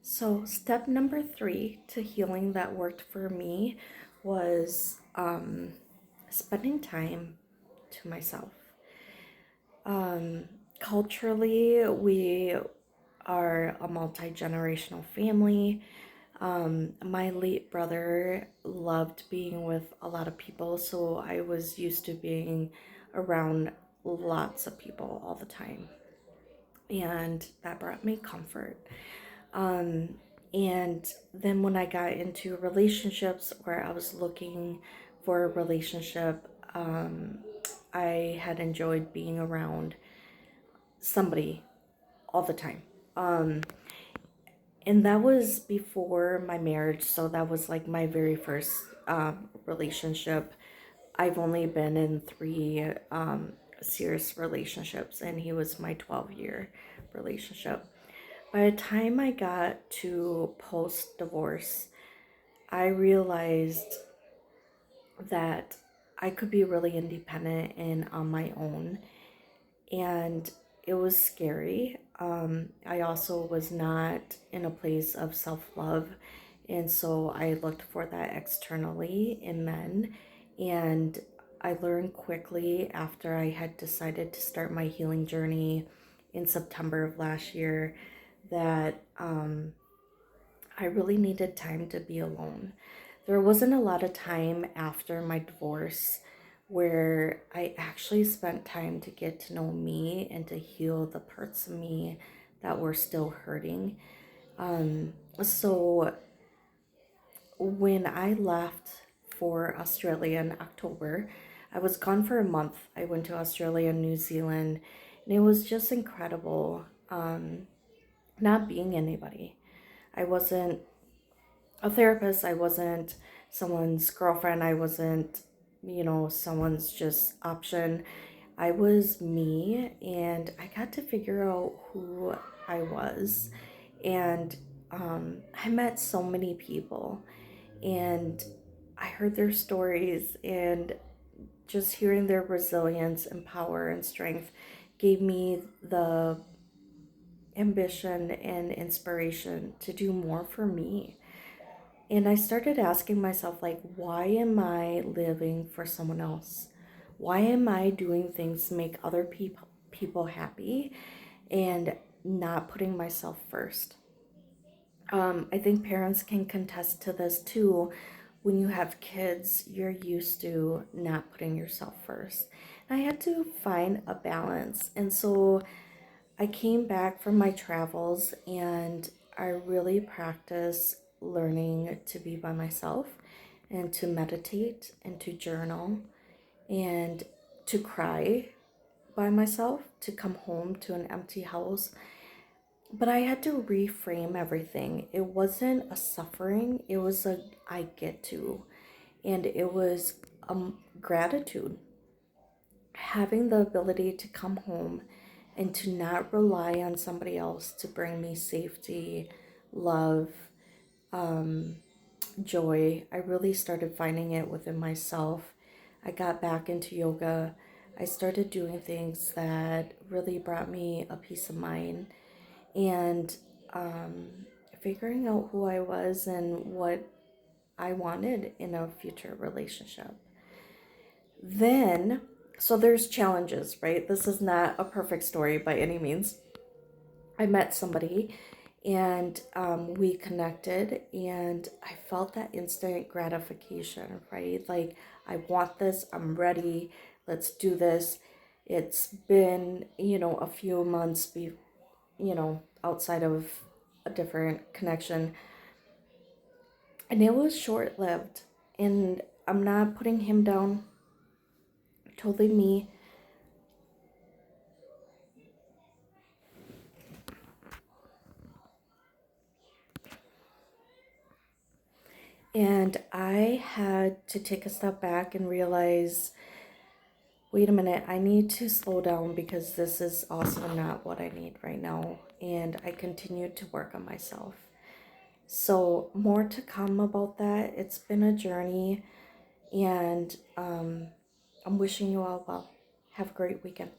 So, step number three to healing that worked for me was spending time to myself. Um, Culturally, we are a multi generational family. My late brother loved being with a lot of people, so I was used to being around lots of people all the time, and that brought me comfort. Um, and then when I got into relationships where I was looking for a relationship, I had enjoyed being around somebody all the time. Um, and that was before my marriage, so that was like my very first relationship. I've only been in three serious relationships, and he was my 12-year relationship. By the time I got to post divorce, I realized that I could be really independent and on my own, and it was scary. I also was not in a place of self love, and so I looked for that externally in men. And I learned quickly after I had decided to start my healing journey in September of last year that I really needed time to be alone. There wasn't a lot of time after my divorce where I actually spent time to get to know me and to heal the parts of me that were still hurting. So when I left for Australia in October, I was gone for a month. I went to Australia and New Zealand, and it was just incredible not being anybody. I wasn't a therapist. I wasn't someone's girlfriend. I wasn't, someone's just option. I was me, and I got to figure out who I was. And I met so many people, and I heard their stories, and just hearing their resilience and power and strength gave me the ambition and inspiration to do more for me. And I started asking myself, like, why am I living for someone else? Why am I doing things to make other people happy and not putting myself first? I think parents can contest to this too. When you have kids, you're used to not putting yourself first. And I had to find a balance. And so I came back from my travels and I really practiced learning to be by myself and to meditate and to journal and to cry by myself, to come home to an empty house. But I had to reframe everything. It wasn't a suffering, it was a I get to. And it was gratitude. Having the ability to come home and to not rely on somebody else to bring me safety, love, joy. I really started finding it within myself. I got back into yoga. I started doing things that really brought me a peace of mind and figuring out who I was and what I wanted in a future relationship. Then, so there's challenges, right? This is not a perfect story by any means. I met somebody and we connected, and I felt that instant gratification, right? Like, I want this, I'm ready, let's do this. It's been, a few months, outside of a different connection, and it was short lived. And I'm not putting him down, totally me. And I had to take a step back and realize, wait a minute, I need to slow down because this is also not what I need right now. And I continued to work on myself. So, more to come about that. It's been a journey, and I'm wishing you all well. Have a great weekend.